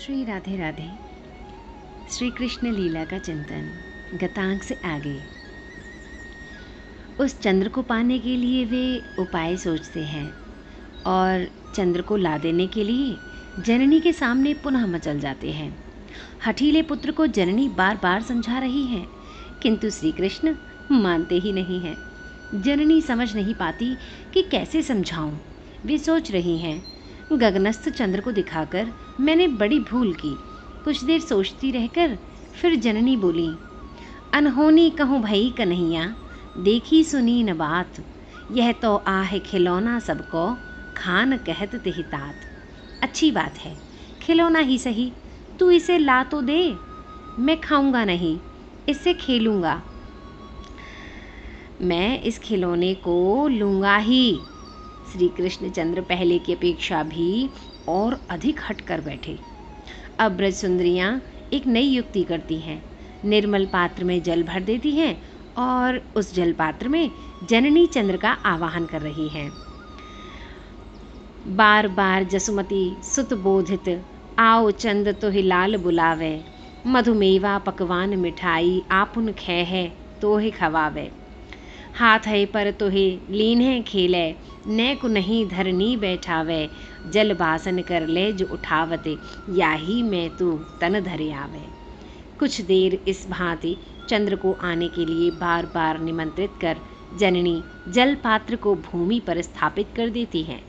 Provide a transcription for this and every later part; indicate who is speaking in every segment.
Speaker 1: श्री राधे राधे। श्री कृष्ण लीला का चिंतन गतांक से आगे। उस चंद्र को पाने के लिए वे उपाय सोचते हैं और चंद्र को ला देने के लिए जननी के सामने पुनः मचल जाते हैं। हठीले पुत्र को जननी बार बार समझा रही है, किंतु श्री कृष्ण मानते ही नहीं हैं। जननी समझ नहीं पाती कि कैसे समझाऊं। वे सोच रही हैं, गगनस्थ चंद्र को दिखाकर मैंने बड़ी भूल की। कुछ देर सोचती रहकर फिर जननी बोली, अनहोनी कहूँ भई कन्हैया, देखी सुनी न बात। यह तो आहे खिलौना सबको, खान कहत तेहि तात। अच्छी बात है, खिलौना ही सही, तू इसे ला तो दे। मैं खाऊंगा नहीं, इससे खेलूंगा। मैं इस खिलौने को लूँगा ही। श्री कृष्णचंद्र पहले की अपेक्षा भी और अधिक हट कर बैठे। अब ब्रज सुंदरियाँ एक नई युक्ति करती हैं। निर्मल पात्र में जल भर देती हैं और उस जल पात्र में जननी चंद्र का आवाहन कर रही हैं। बार बार जसुमती सुत बोधित, आओ चंद तोहि लाल बुलावे। मधुमेवा पकवान मिठाई, आपुन खे है तोहि खवावे। हाथ है पर तोहे लीन है खेले, ने को नहीं धरनी बैठावे। जल बासन कर ले जो उठावते, याही में तू तन धरे आवे। कुछ देर इस भांति चंद्र को आने के लिए बार बार निमंत्रित कर जननी जल पात्र को भूमि पर स्थापित कर देती हैं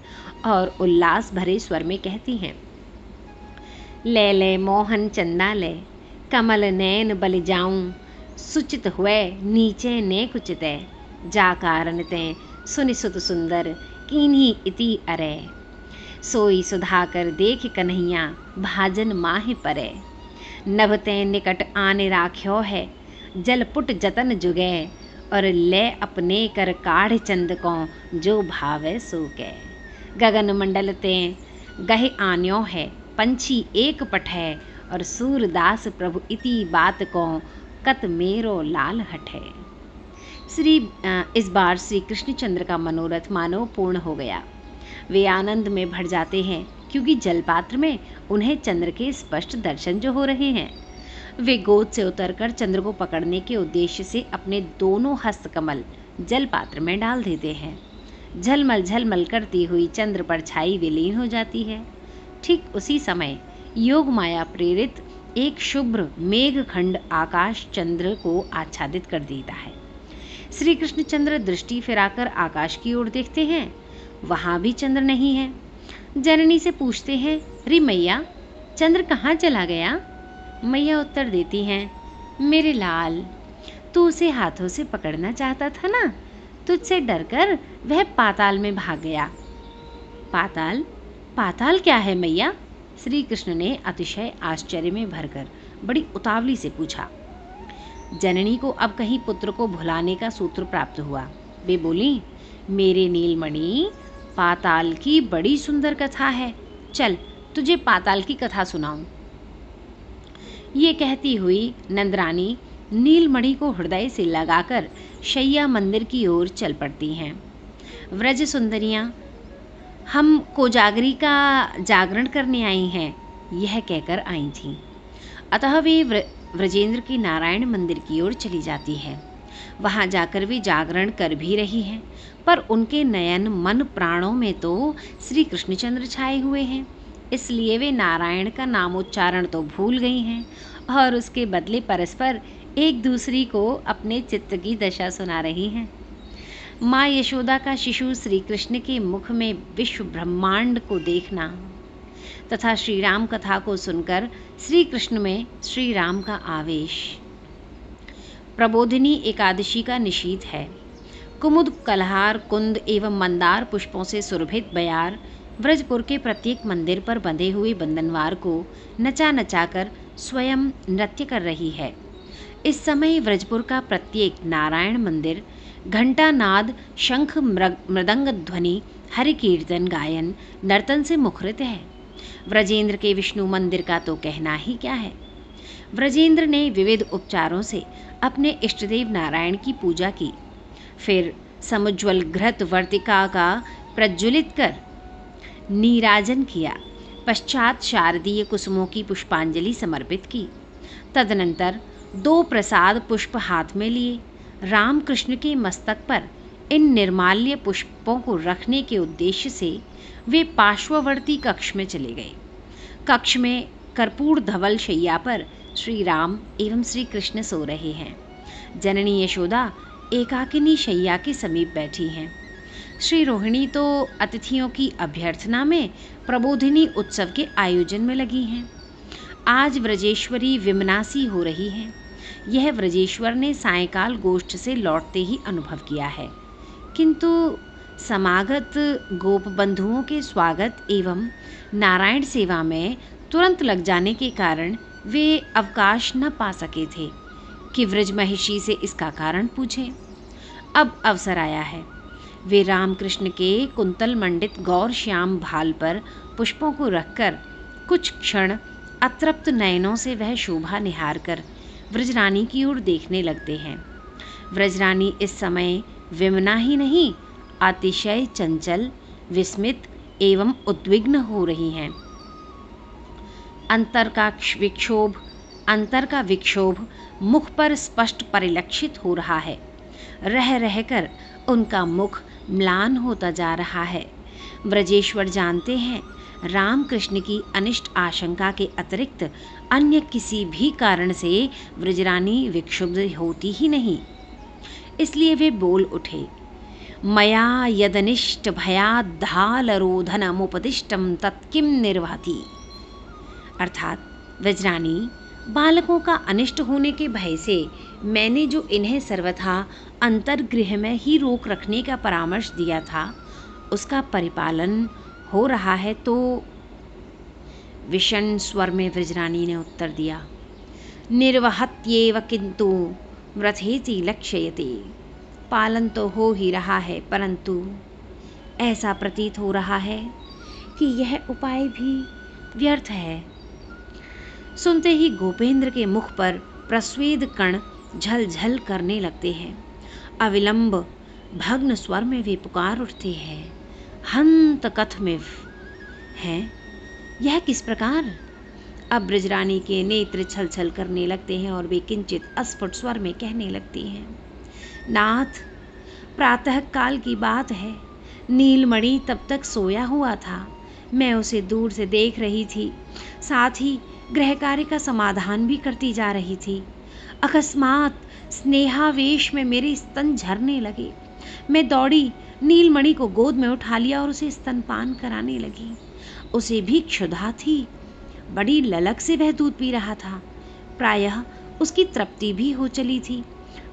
Speaker 1: और उल्लास भरे स्वर में कहती हैं, ले ले मोहन चंदा ले, कमल नैन बल जाऊं। सुचित हुए नीचे ने कुचिते, जा कारण ते सुनि सुत सुंदर, कीन्ही इति अरे। सोई सुधाकर देख कन्हैया, भाजन माहि परे। नभते निकट आने राख्यो है, जल पुट जतन जुगे। और ले अपने कर काढ़ चंद को, जो भावे सो के। गगन मंडल ते गहे आन्यो है, पंछी एक पट है। और सूरदास प्रभु इति बात को, कत मेरो लाल हठे। इस बार श्री कृष्णचंद्र का मनोरथ मानो पूर्ण हो गया। वे आनंद में भर जाते हैं क्योंकि जलपात्र में उन्हें चंद्र के स्पष्ट दर्शन जो हो रहे हैं। वे गोद से उतरकर चंद्र को पकड़ने के उद्देश्य से अपने दोनों हस्तकमल जलपात्र में डाल देते हैं। झलमल झलमल करती हुई चंद्र परछाई विलीन हो जाती है। ठीक उसी समय योग माया प्रेरित एक शुभ्र मेघखंड आकाश चंद्र को आच्छादित कर देता है। श्री कृष्णचंद्र दृष्टि फिराकर आकाश की ओर देखते हैं, वहां भी चंद्र नहीं है। जननी से पूछते हैं, रे मैया, चंद्र कहाँ चला गया? मैया उत्तर देती हैं, मेरे लाल, तू उसे हाथों से पकड़ना चाहता था ना, तुझसे डरकर वह पाताल में भाग गया। पाताल? पाताल क्या है मैया? श्री कृष्ण ने अतिशय आश्चर्य में भरकर बड़ी उतावली से पूछा। जननी को अब कहीं पुत्र को भुलाने का सूत्र प्राप्त हुआ। वे बोली, मेरे नीलमणि, पाताल की बड़ी सुंदर कथा है, चल तुझे पाताल की कथा सुनाऊं। ये कहती हुई नंदरानी नीलमणि को हृदय से लगाकर शैया मंदिर की ओर चल पड़ती हैं। व्रज सुंदरियां, हम कोजागरी का जागरण करने आई हैं, यह कहकर आई थीं। अतः वे व्रजेंद्र की नारायण मंदिर की ओर चली जाती है। वहां जाकर वे जागरण कर भी रही हैं, पर उनके नयन मन प्राणों में तो श्री कृष्णचंद्र छाए हुए हैं, इसलिए वे नारायण का नामोच्चारण तो भूल गई हैं और उसके बदले परस्पर एक दूसरी को अपने चित्त की दशा सुना रही हैं। माँ यशोदा का शिशु श्री कृष्ण के मुख में विश्व ब्रह्मांड को देखना तथा श्री राम कथा को सुनकर श्री कृष्ण में श्री राम का आवेश। प्रबोधिनी एकादशी का निशीथ है। कुमुद, कलहार, कुंद एवं मंदार पुष्पों से सुरभित बयार व्रजपुर के प्रत्येक मंदिर पर बंधे हुए बंधनवार को नचा नचाकर स्वयं नृत्य कर रही है। इस समय व्रजपुर का प्रत्येक नारायण मंदिर घंटा नाद, शंख, मृदंग ध्वनि, हरि कीर्तन, गायन, नर्तन से मुखरित है। व्रजेंद्र के विष्णु मंदिर का तो कहना ही क्या है। व्रजेंद्र ने विविध उपचारों से अपने इष्टदेव नारायण की पूजा की, फिर समुज्वल घृत वर्तिका का प्रज्वलित कर नीराजन किया, पश्चात शारदीय कुसुमों की पुष्पांजलि समर्पित की। तदनंतर 2 प्रसाद पुष्प हाथ में लिए रामकृष्ण के मस्तक पर इन निर्माल्य पुष्पों को रखने के उद्देश्य से वे पार्श्ववर्ती कक्ष में चले गए। कक्ष में कर्पूर धवल शैया पर श्री राम एवं श्री कृष्ण सो रहे हैं। जननी यशोदा एकाकिनी शैया के समीप बैठी हैं। श्री रोहिणी तो अतिथियों की अभ्यर्थना में प्रबोधिनी उत्सव के आयोजन में लगी हैं। आज व्रजेश्वरी विमनासी हो रही हैं। यह व्रजेश्वर ने सायंकाल गोष्ठ से लौटते ही अनुभव किया है, किंतु समागत गोप बंधुओं के स्वागत एवं नारायण सेवा में तुरंत लग जाने के कारण वे अवकाश न पा सके थे कि व्रज महिषी से इसका कारण पूछें। अब अवसर आया है। वे रामकृष्ण के कुंतल मंडित गौर श्याम भाल पर पुष्पों को रखकर कुछ क्षण अतृप्त नयनों से वह शोभा निहार कर व्रजरानी की ओर देखने लगते हैं। व्रजरानी इस समय विमना ही नहीं, अतिशय चंचल, विस्मित एवं उद्विग्न हो रही हैं। अंतर का विक्षोभ मुख पर स्पष्ट परिलक्षित हो रहा है। रह रहकर उनका मुख म्लान होता जा रहा है। व्रजेश्वर जानते हैं रामकृष्ण की अनिष्ट आशंका के अतिरिक्त अन्य किसी भी कारण से व्रजरानी विक्षुब्ध होती ही नहीं। इसलिए वे बोल उठे, मया यदनिष्ट भयाद्धालरोधनमुपदिष्टं तत्किं निर्वहति। अर्थात व्रजरानी, बालकों का अनिष्ट होने के भय से मैंने जो इन्हें सर्वथा अंतर्गृह में ही रोक रखने का परामर्श दिया था, उसका परिपालन हो रहा है। तो विषण स्वर में व्रजरानी ने उत्तर दिया, निर्वहत्येव किंतु व्रथेति लक्ष्यते। पालन तो हो ही रहा है, परंतु ऐसा प्रतीत हो रहा है कि यह उपाय भी व्यर्थ है। सुनते ही गोपेंद्र के मुख पर प्रस्वेद कण झलझल करने लगते हैं। अविलंब भग्न स्वर में वे पुकार उठते हैं, हंत कथमिव। हैं यह किस प्रकार? अब ब्रजरानी के नेत्र छल छल करने लगते हैं और वे किंचित अस्फुट स्वर में कहने लगती हैं, नाथ, प्रातः काल की बात है। नीलमणि तब तक सोया हुआ था। मैं उसे दूर से देख रही थी, साथ ही गृह कार्य का समाधान भी करती जा रही थी। अकस्मात स्नेहावेश में मेरे स्तन झरने लगे। मैं दौड़ी, नीलमणि को गोद में उठा लिया और उसे स्तनपान कराने लगी। उसे भी क्षुधा थी, बड़ी ललक से वह दूध पी रहा था। प्रायः उसकी तृप्ति भी हो चली थी,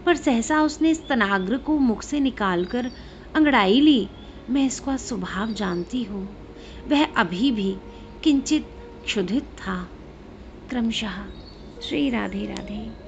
Speaker 1: पर सहसा उसने स्तनाग्र को मुख से निकालकर अंगड़ाई ली। मैं इसका स्वभाव जानती हूँ। वह अभी भी किंचित क्षुधित था। क्रमशः। श्री राधे राधे।